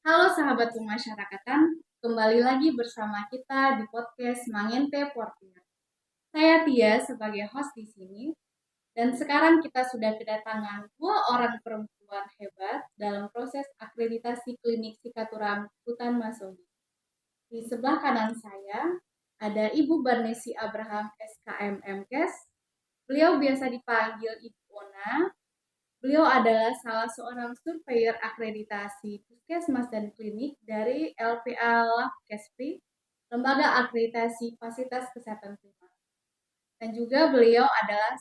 Halo sahabat pemasyarakatan, kembali lagi bersama kita di podcast Mangente Portier. Saya Tia sebagai host di sini, dan sekarang kita sudah kedatangan dua orang perempuan hebat dalam proses akreditasi klinik Sikaturam Hutan Masohi. Di sebelah kanan saya ada Ibu Barnesi Abraham SKM MKes. Beliau biasa dipanggil Ibu Ona. Beliau adalah salah seorang surveyor akreditasi puskesmas dan klinik dari LPA Labkespri, Lembaga Akreditasi Fasilitas Kesehatan Primer. Dan juga beliau adalah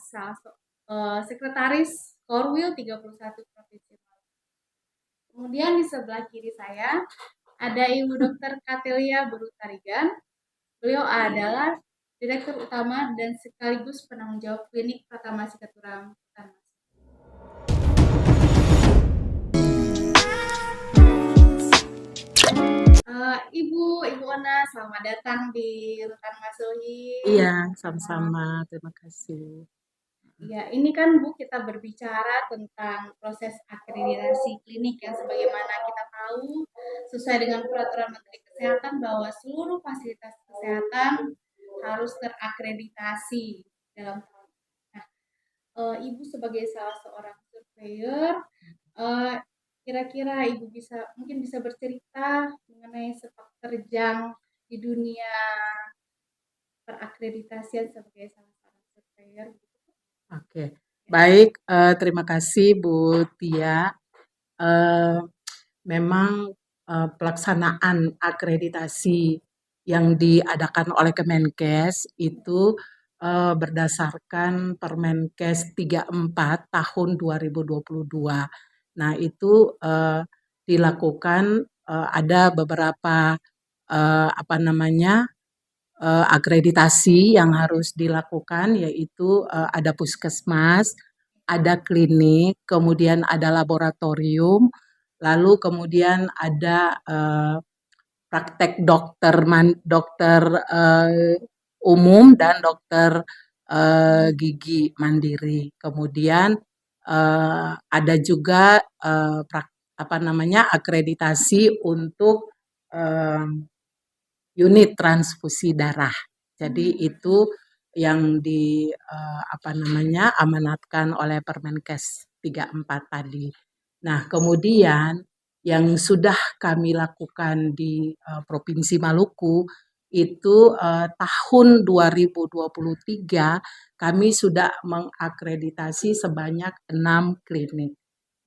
sekretaris Korwil 31 Provinsi Maluku. Kemudian di sebelah kiri saya ada Ibu Dr. Katelia Berutarigan. Beliau adalah Direktur Utama dan sekaligus penanggung jawab klinik Pratama Sikaturam. Ibu Ona, selamat datang di Rutan Masohi. Iya, sama-sama. Terima kasih. Ya, ini kan Bu kita berbicara tentang proses akreditasi klinik yang sebagaimana kita tahu sesuai dengan peraturan Menteri Kesehatan bahwa seluruh fasilitas kesehatan harus terakreditasi dalam tahun. Nah, Ibu sebagai salah seorang surveyor, eh, kira-kira Ibu mungkin bisa bercerita mengenai sepak terjang di dunia perakreditasian sebagai salah seorang surveyor. Oke, baik. Terima kasih Bu Tia. Memang pelaksanaan akreditasi yang diadakan oleh Kemenkes itu berdasarkan Permenkes 34 tahun 2022. Nah, itu dilakukan ada beberapa apa namanya akreditasi yang harus dilakukan, yaitu ada puskesmas, ada klinik, kemudian ada laboratorium, lalu kemudian ada praktek dokter umum dan dokter gigi mandiri. Kemudian ada juga akreditasi untuk unit transfusi darah. Jadi itu yang amanatkan oleh Permenkes 34 tadi. Nah, kemudian yang sudah kami lakukan di Provinsi Maluku itu tahun 2023 kami sudah mengakreditasi sebanyak 6 klinik.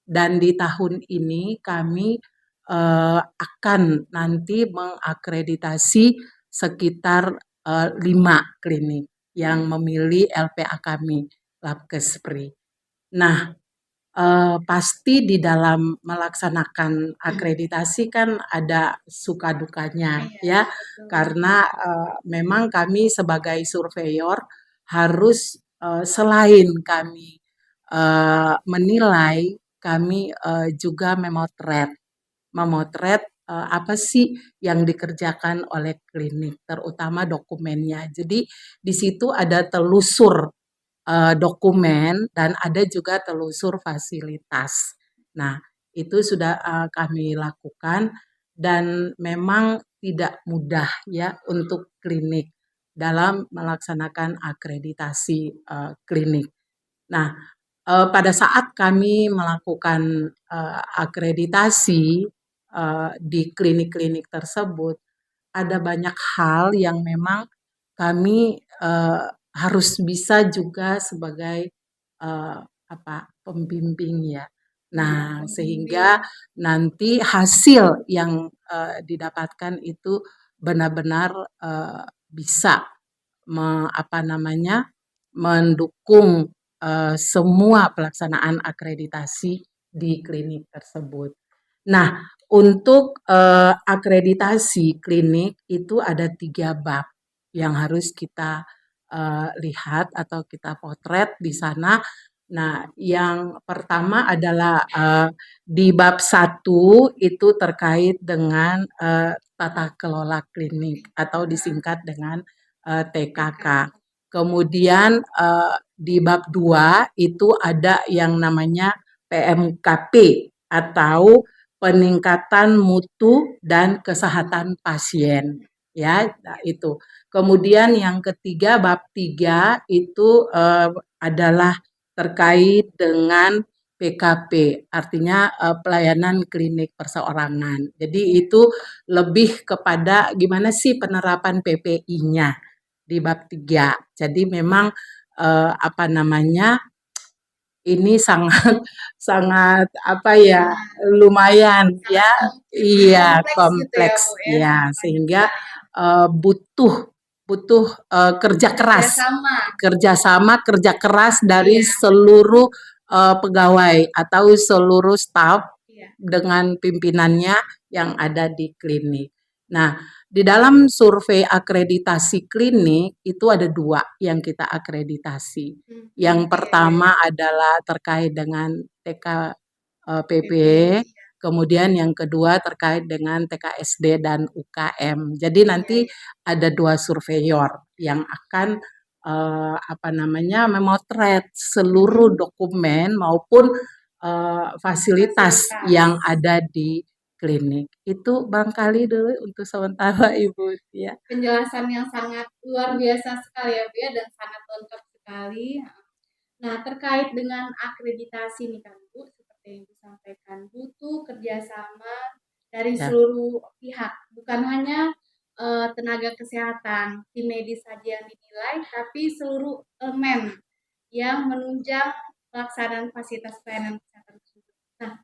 Dan di tahun ini kami akan nanti mengakreditasi sekitar 5 klinik yang memilih LPA kami, Labkespri. Nah, pasti di dalam melaksanakan akreditasi kan ada suka dukanya ya, karena memang kami sebagai surveyor harus selain kami menilai, kami juga memotret apa sih yang dikerjakan oleh klinik, terutama dokumennya. Jadi di situ ada telusur dokumen dan ada juga telusur fasilitas. Nah, itu sudah kami lakukan dan memang tidak mudah ya untuk klinik dalam melaksanakan akreditasi klinik. Nah, pada saat kami melakukan akreditasi di klinik-klinik tersebut, ada banyak hal yang memang kami harus bisa juga sebagai pembimbing ya. Nah, sehingga nanti hasil yang didapatkan itu benar-benar bisa mendukung semua pelaksanaan akreditasi di klinik tersebut. Nah, untuk akreditasi klinik itu ada 3 bab yang harus kita lihat atau kita potret di sana. Nah, yang pertama adalah di bab 1 itu terkait dengan tata kelola klinik atau disingkat dengan TKK. Kemudian di bab 2 itu ada yang namanya PMKP atau peningkatan mutu dan kesehatan pasien. Ya, nah, itu. Kemudian yang ketiga, bab 3 itu adalah terkait dengan PKP, artinya pelayanan klinik perseorangan. Jadi itu lebih kepada gimana sih penerapan PPI-nya di bab 3. Jadi memang apa namanya, ini sangat sangat apa ya, lumayan ya, iya Kompleks gitu ya kompleks Bu ya, ya, sangat banyak sehingga wilayah. butuh butuh kerja keras, Kerjasama. kerja keras dari Iya, seluruh pegawai atau seluruh staf iya. dengan pimpinannya yang ada di klinik. Nah, di dalam survei akreditasi klinik itu ada 2 yang kita akreditasi. Yang Oke. pertama adalah terkait dengan TKPP, PP, iya. kemudian yang kedua terkait dengan TKSD dan UKM. Jadi Iya, nanti iya. ada 2 surveyor yang akan apa namanya, memotret seluruh dokumen maupun fasilitas Fasilitas. yang ada di klinik. Itu barangkali dulu untuk sementara Ibu ya. Penjelasan yang sangat luar biasa sekali ya Bu ya, dan sangat lengkap sekali. Nah, terkait dengan akreditasi nih kan Bu, seperti yang disampaikan, butuh kerjasama dari Ya, seluruh pihak, bukan hanya tenaga kesehatan, tim medis saja yang dinilai, tapi seluruh elemen yang menunjang pelaksanaan fasilitas pelayanan kesehatan tersebut. Nah,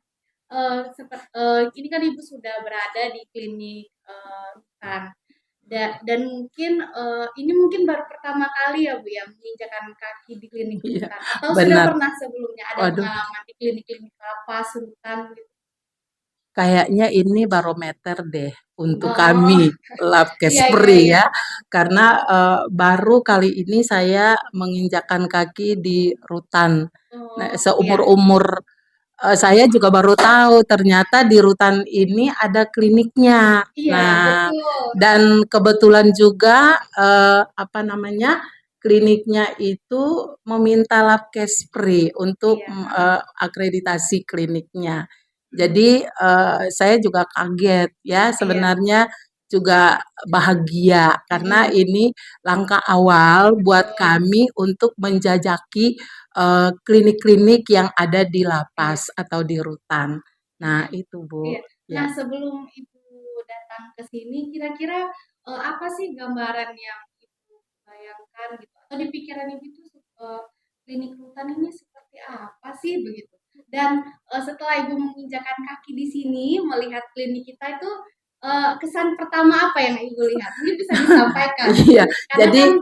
ini kan Ibu sudah berada di klinik rutan. Dan mungkin ini mungkin baru pertama kali ya Bu ya menginjakan kaki di klinik iya, rutan, atau sudah benar. pernah sebelumnya ada Waduh, pengalaman di klinik-klinik lapas, rutan gitu? kayaknya ini barometer deh untuk Oh, kami iya iya Labkespri iya. ya, karena baru kali ini saya menginjakkan kaki di rutan. Nah, Oh, iya. seumur-umur saya juga baru tahu ternyata di rutan ini ada kliniknya. Iya, Nah, betul. dan kebetulan juga apa namanya, kliniknya itu meminta Labkespri untuk Iya, akreditasi kliniknya. Jadi saya juga kaget ya, iya. sebenarnya juga bahagia karena Mhm, ini langkah awal buat betul. kami untuk menjajaki klinik-klinik yang ada di Iya, lapas atau di rutan. Nah, iya. itu Bu, Iya. Nah, ya. sebelum Ibu datang ke sini, kira-kira apa sih gambaran yang Ibu bayangkan gitu, atau di pikiran Ibu itu klinik rutan ini seperti apa sih begitu? Dan setelah Ibu menginjakan kaki di sini, melihat klinik kita itu kesan pertama apa yang Ibu lihat? Ini bisa disampaikan. Iya, Karena jadi kan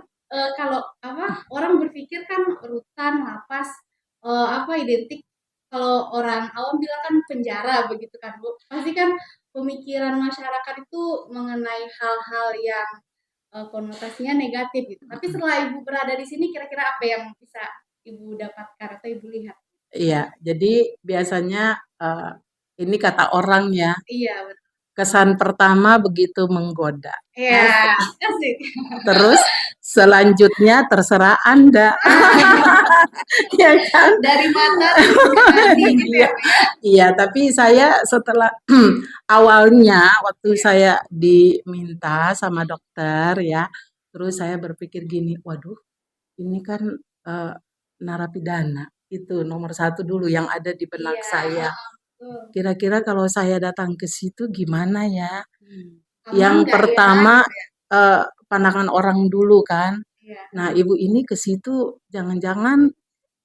kalau apa orang berpikir kan rutan, lapas apa identik kalau orang awam bilang kan penjara begitu kan Bu. Pasti kan pemikiran masyarakat itu mengenai hal-hal yang konotasinya negatif gitu. Tapi setelah Ibu berada di sini kira-kira apa yang bisa Ibu dapatkan atau Ibu lihat? iya, jadi biasanya ini kata orang ya, Iya, betul. kesan pertama begitu menggoda. Iya, asik. Terus selanjutnya terserah Anda, ya kan? Dari mata terus ke hati gitu ya, Iya, Bu ya? iya, tapi saya setelah awalnya waktu Iya, saya diminta sama dokter ya, terus saya berpikir gini, waduh, ini kan eh, narapidana itu nomor satu dulu yang ada di benak iya, saya. betul. Kira-kira kalau saya datang ke situ gimana ya? Aman Yang nggak ya? pertama Gitu ya? pandangan orang dulu kan. Iya, Nah, ibu ini ke situ jangan-jangan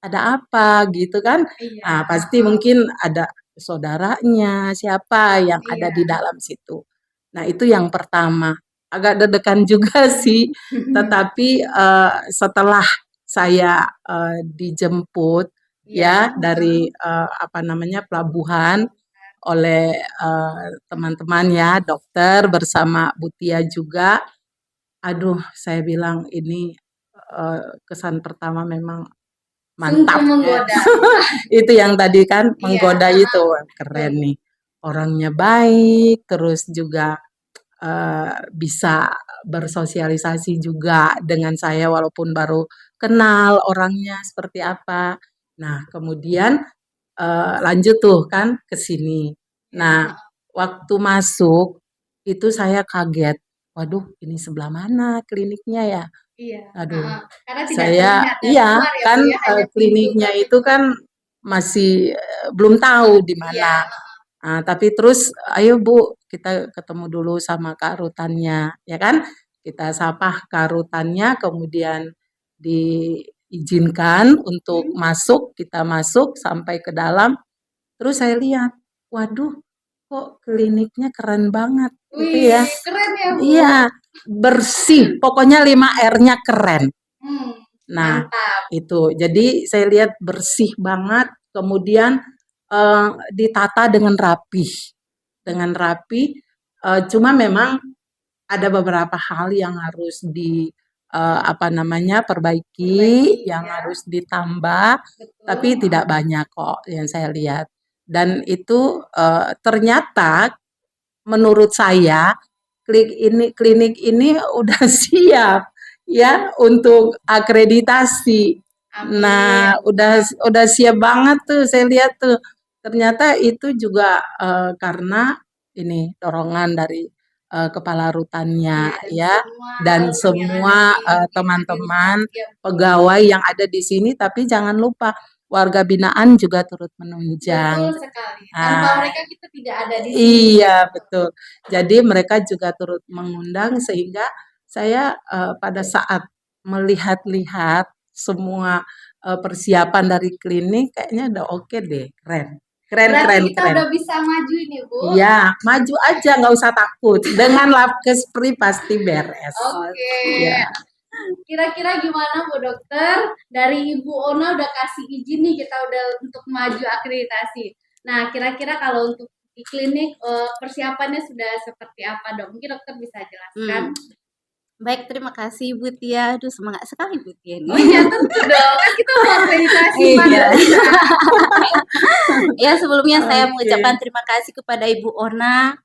ada apa gitu kan. iya, Nah, pasti mungkin ada saudaranya, siapa yang ada di iya. dalam situ. Nah, itu yang pertama. Agak deg-degan juga sih, tetapi setelah saya dijemput Iya, ya dari apa namanya pelabuhan oleh teman-teman ya dokter bersama Butia juga. Aduh, saya bilang ini kesan pertama memang sungguh mantap ya. menggoda. Itu yang tadi kan Iya, menggoda itu betul. keren nih. Orangnya baik, terus juga bisa bersosialisasi juga dengan saya walaupun baru kenal orangnya seperti apa. Nah, kemudian lanjut tuh kan ke sini. Nah, waktu masuk itu saya kaget. Waduh, ini sebelah mana kliniknya ya? Iya, Aduh, karena tidak saya terlihat dari iya luar ya kan Bu ya, hanya pintu kliniknya tapi itu kan masih belum tahu di iya, mana. Tapi terus, ayo Bu, kita ketemu dulu sama Kak Rutannya, ya kan? Kita sapa Kak Rutannya, kemudian diizinkan untuk hmm, masuk, kita masuk sampai ke dalam, terus saya lihat, waduh, kok kliniknya keren banget, gitu wih, ya. keren ya Bu. Iya, bersih, pokoknya 5 R-nya keren. Hmm, Nah, mantap. itu. Jadi saya lihat bersih banget, kemudian ditata dengan rapih. Dengan rapi, cuma memang ada beberapa hal yang harus apa namanya, perbaiki, Perbaiki yang ya, harus ditambah, tapi betul. tidak banyak kok yang saya lihat. Dan itu ternyata menurut saya klinik ini udah siap ya untuk akreditasi. Amin. Nah, udah siap banget tuh saya lihat tuh. Ternyata itu juga karena ini dorongan dari kepala rutannya Iya, dan ya semua dan yang ada semua di teman-teman akreditasi ya Bu. pegawai yang ada di sini, tapi jangan lupa warga binaan juga turut menunjang. Betul sekali. Tanpa Nah, mereka kita tidak ada di sini. iya, betul. Jadi mereka juga turut mengundang sehingga saya pada saat melihat-lihat semua persiapan dari klinik kayaknya udah oke deh, keren. Keren, Berarti keren, kita keren. udah bisa maju ini Bu. Iya, maju aja nggak usah takut. Dengan Labkespri pasti beres. Oke. Ya. Kira-kira gimana Bu Dokter? Dari Ibu Ona udah kasih izin nih kita udah untuk maju akreditasi. Nah, kira-kira kalau untuk di klinik persiapannya sudah seperti apa Dok? Mungkin Dokter bisa jelaskan. Baik, terima kasih Bu Tia. Aduh, semangat sekali Bu Tia Oh nih. iya tentu dong, kan kita mau akreditasi Iya. Pak. Ya, sebelumnya saya Oke. mengucapkan terima kasih kepada Ibu Ona,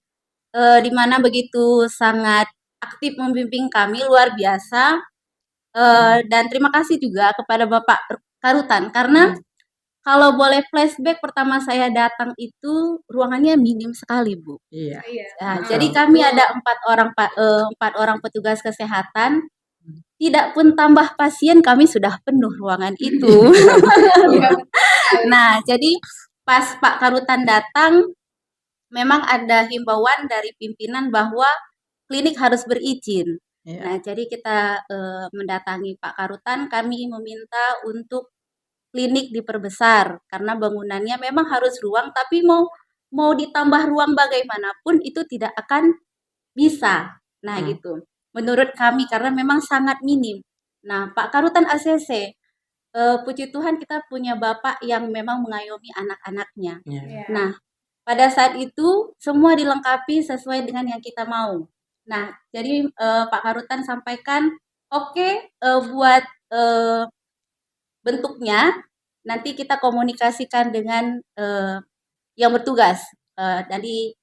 di mana begitu sangat aktif membimbing kami, luar biasa. Dan terima kasih juga kepada Bapak Karutan, karena kalau boleh flashback pertama saya datang itu ruangannya minim sekali Bu. Iya. Iya. Nah, Betul. jadi kami ada 4 orang petugas kesehatan. Tidak pun tambah pasien, kami sudah penuh ruangan itu. Iya, Nah, jadi pas Pak Karutan datang, memang ada himbauan dari pimpinan bahwa klinik harus berizin. Iya. Nah, jadi kita mendatangi Pak Karutan, kami meminta untuk klinik diperbesar karena bangunannya memang harus ruang, tapi mau ditambah ruang bagaimanapun itu tidak akan bisa. Nah, gitu. Menurut kami karena memang sangat minim. Nah, Pak Karutan ACC, puji Tuhan kita punya bapak yang memang mengayomi anak-anaknya. Iya. Iya. Nah, pada saat itu semua dilengkapi sesuai dengan yang kita mau. Nah, jadi Pak Karutan sampaikan, oke, buat bentuknya nanti kita komunikasikan dengan yang bertugas dari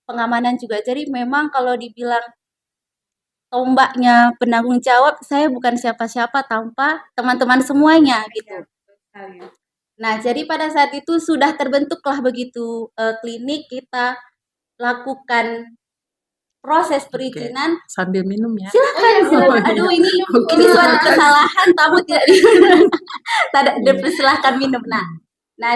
pengamanan juga. Jadi memang kalau dibilang tombaknya penanggung jawab, saya bukan siapa-siapa tanpa teman-teman semuanya gitu. Iya, betul sekali. Nah, jadi pada saat itu sudah terbentuklah begitu klinik, kita lakukan proses perizinan. Sambil minum ya. Silakan, Oh, iya, silakan. silakan. Aduh, ini Oke. suatu kesalahan, tamu tidak tidak dipersilahkan minum. Nah,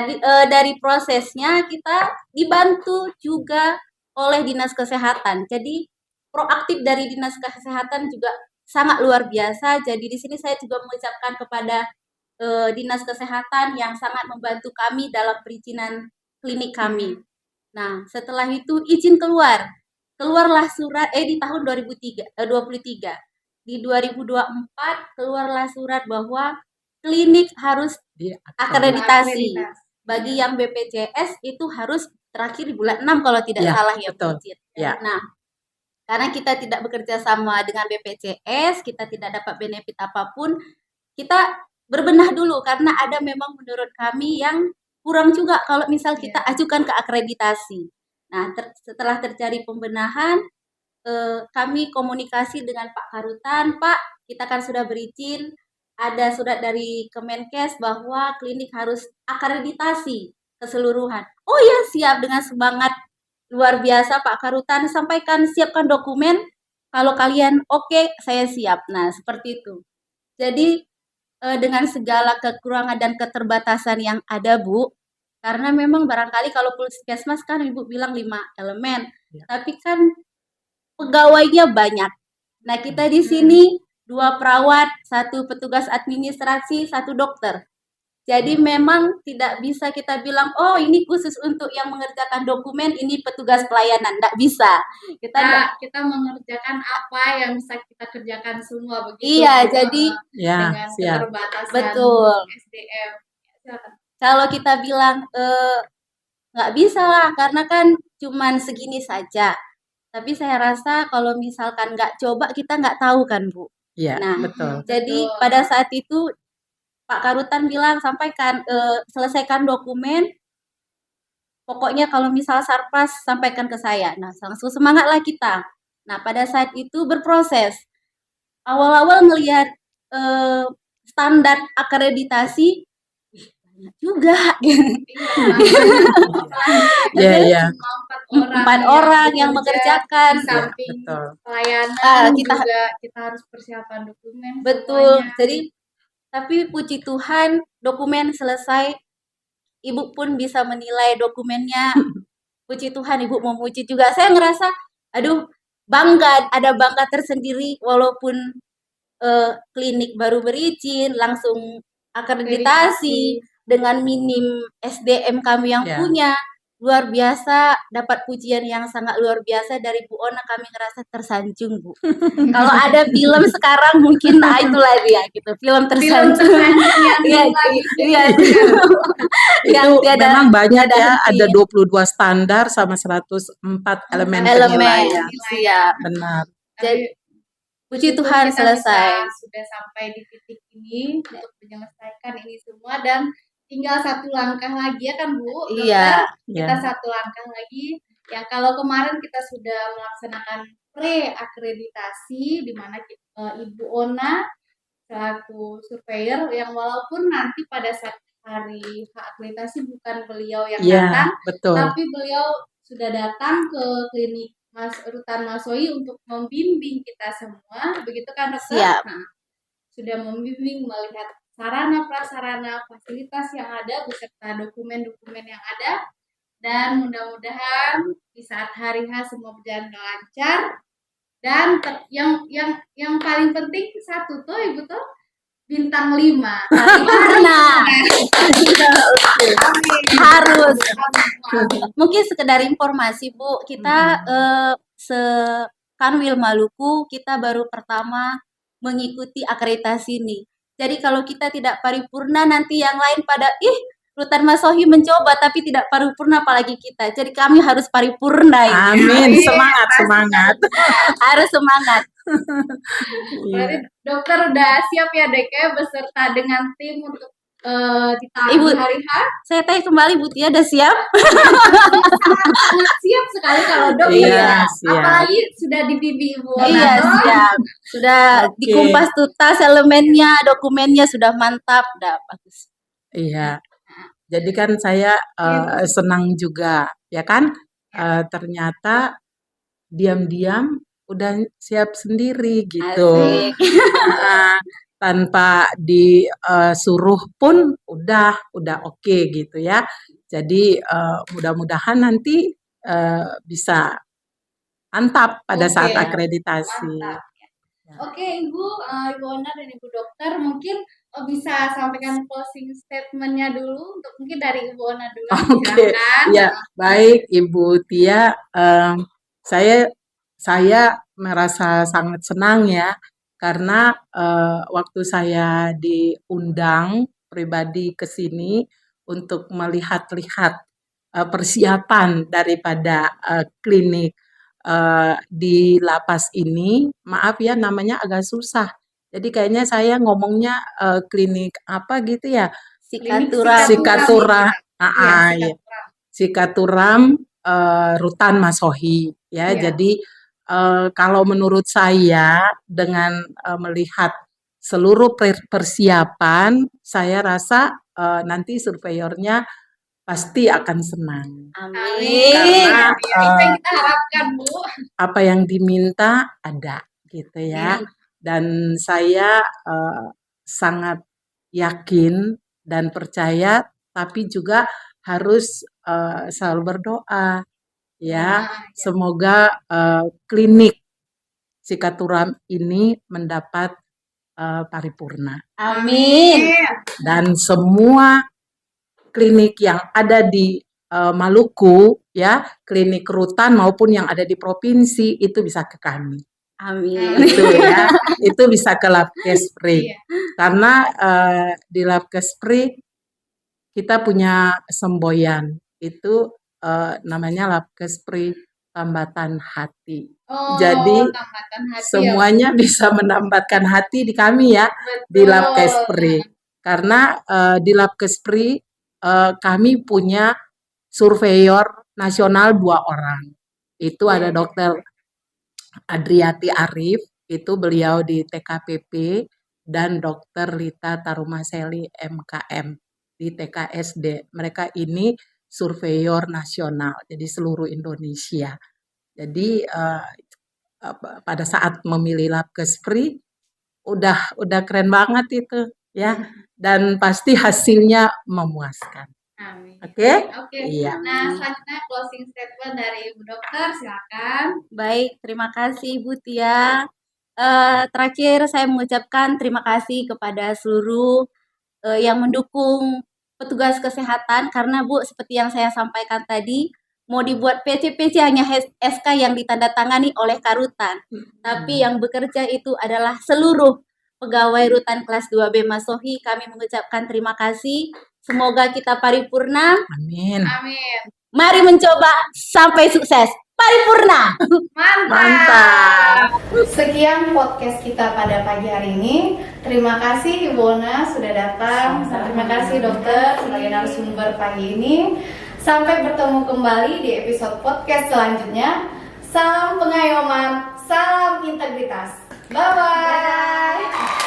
dari prosesnya kita dibantu juga oleh dinas kesehatan. Jadi proaktif dari dinas kesehatan juga sangat luar biasa. Jadi di sini saya juga mengucapkan kepada dinas kesehatan yang sangat membantu kami dalam perizinan klinik kami. Nah, setelah itu izin keluarlah surat di tahun 2023. Di 2024 keluarlah surat bahwa klinik harus Dia akreditasi. Akreditasi. Bagi yang BPJS itu harus terakhir di bulan 6 kalau tidak Ya, salah ya betul. Bu Cit. Ya. Nah, karena kita tidak bekerja sama dengan BPJS, kita tidak dapat benefit apapun, kita berbenah dulu karena ada memang menurut kami yang kurang juga kalau misal kita ajukan ke akreditasi. Nah, setelah terjadi pembenahan, kami komunikasi dengan Pak Karutan, Pak, kita kan sudah berizin, ada surat dari Kemenkes bahwa klinik harus akreditasi. keseluruhan. Oh ya, siap, dengan semangat luar biasa Pak Karutan, sampaikan, siapkan dokumen, kalau kalian oke, saya siap. Nah, seperti itu. Jadi dengan segala kekurangan dan keterbatasan yang ada, Bu, karena memang barangkali kalau puskesmas kan Ibu bilang 5 elemen, Ya. tapi kan pegawainya banyak. Nah, kita di sini 2 perawat, 1 petugas administrasi, 1 dokter. Jadi memang tidak bisa kita bilang, oh ini khusus untuk yang mengerjakan dokumen, ini petugas pelayanan. Tidak bisa. Kita mengerjakan apa yang bisa kita kerjakan semua begitu. Iya, jadi Ya, dengan siap. keterbatasan Betul. SDM. Silakan. Kalau kita bilang nggak bisa lah, karena kan cuman segini saja. Tapi saya rasa kalau misalkan nggak coba, kita nggak tahu kan, Bu. Iya, Nah, betul. jadi Betul. pada saat itu Pak Karutan bilang, sampaikan, selesaikan dokumen, pokoknya kalau misal sarpas sampaikan ke saya. Nah, langsung semangatlah kita. Nah, pada saat itu berproses. Awal-awal melihat standar akreditasi, banyak juga. Iya, iya. Cuma 4 orang yang mengerjakan. Di samping betul. pelayanan kita- juga kita harus persiapan dokumen. Betul. semuanya. Jadi, tapi puji Tuhan dokumen selesai. Ibu pun bisa menilai dokumennya. Puji Tuhan, Ibu memuji juga. Saya ngerasa, aduh, bangga, ada bangga tersendiri walaupun klinik baru berizin, langsung akreditasi dengan minim SDM kami yang Ya. punya. Luar biasa, dapat pujian yang sangat luar biasa dari Bu Ona, kami ngerasa tersanjung, Bu. Kalau ada film sekarang mungkin itulah dia gitu, film tersanjung. yang Iya, lagi. iya. Itu memang banyak tiada ya, henti. ada 22 standar sama 104 elemen penilaian. Siap. Benar. Jadi puji Syukur Tuhan kita selesai. sudah sampai di titik ini untuk menyelesaikan ini semua, dan tinggal 1 langkah lagi ya kan, Bu? Iya. Kita Ya. 1 langkah lagi. Ya, kalau kemarin kita sudah melaksanakan pre-akreditasi di mana Ibu Ona selaku surveyor, yang walaupun nanti pada saat hari akreditasi bukan beliau yang Iya, datang, betul. tapi beliau sudah datang ke klinik Rutan Masohi untuk membimbing kita semua, begitu kan, Dokter? Siap. Nah, sudah membimbing, melihat sarana prasarana fasilitas yang ada beserta dokumen-dokumen yang ada, dan mudah-mudahan di saat hari H semua berjalan lancar. Dan yang paling penting satu tuh, Ibu tuh, bintang 5. Nah, harus. Amin. Mungkin sekedar informasi, Bu, kita Kanwil Maluku kita baru pertama mengikuti akreditasi ini. Jadi kalau kita tidak paripurna, nanti yang lain pada Rutan Masohi mencoba tapi tidak paripurna, apalagi kita. Jadi kami harus paripurna ini. Amin, semangat, semangat. Harus semangat. Berarti dokter udah siap ya, Dek, ya, beserta dengan tim untuk di Ibu, hari H? saya tanya kembali, Bu Tia, udah siap? Sangat siap sekali kalau dokter Iya, ya. siap. Apalagi sudah dibimbing Ibu Ona. Iya, siap. Sudah Oke. dikumpas tuntas elemennya, dokumennya sudah mantap, udah bagus. Iya. Jadi kan saya senang juga, ya kan? Ternyata diam-diam udah siap sendiri gitu. Asik. Tanpa disuruh pun udah oke gitu ya. Jadi mudah-mudahan nanti bisa mantap pada Oke, saat akreditasi. Mantap. Oke, Ibu Ona dan Ibu Dokter, mungkin bisa sampaikan closing statement-nya dulu, untuk mungkin dari Ibu Ona dulu. Oke, Silakan. ya baik Ibu Tia, saya merasa sangat senang ya, karena waktu saya diundang pribadi ke sini untuk melihat-lihat persiapan daripada klinik di lapas ini, maaf ya namanya agak susah. Jadi kayaknya saya ngomongnya klinik apa gitu ya? Sikaturam. Iya, Sikaturam Rutan Masohi ya. Iya. Jadi kalau menurut saya dengan melihat seluruh persiapan, saya rasa nanti surveyornya pasti akan senang. Amin. Karena Itu yang kita harapkan, Bu. apa yang diminta ada gitu ya. Dan saya sangat yakin dan percaya, tapi juga harus selalu berdoa ya. Semoga klinik Sikaturam ini mendapat paripurna. Amin. Dan semua klinik yang ada di Maluku ya, klinik rutan maupun yang ada di provinsi itu bisa ke kami. Amin. Itu ya, itu bisa ke Labkespri. Karena di Labkespri kita punya semboyan. Itu namanya Labkespri Tambatan Hati. Jadi Tambatan hati semuanya bisa menambatkan hati di kami ya, di Labkespri. Karena di Labkespri kami punya surveyor nasional 2 orang. Itu ada Dokter Adriati Arif, itu beliau di TKPP, dan Dokter Lita Tarumaseli MKM di TKSD. Mereka ini surveyor nasional, jadi seluruh Indonesia. Jadi pada saat memilih Labkespri udah keren banget itu ya, dan pasti hasilnya memuaskan. Amin. Oke? Iya. Nah, selanjutnya closing statement dari Ibu Dokter, silakan. Baik, terima kasih Bu Tia. Terakhir saya mengucapkan terima kasih kepada seluruh yang mendukung petugas kesehatan, karena Bu, seperti yang saya sampaikan tadi, mau dibuat PC hanya SK yang ditandatangani oleh Karutan, tapi yang bekerja itu adalah seluruh pegawai Rutan kelas 2B Masohi. Kami mengucapkan terima kasih. Semoga kita paripurna. Amin. Amin. Mari mencoba sampai sukses. Paripurna. Mantap. Sekian podcast kita pada pagi hari ini. Terima kasih Ibu Ona sudah datang. Terima kasih dokter sebagai narasumber pagi ini. Sampai bertemu kembali di episode podcast selanjutnya. Salam pengayoman, salam integritas. Bye-bye.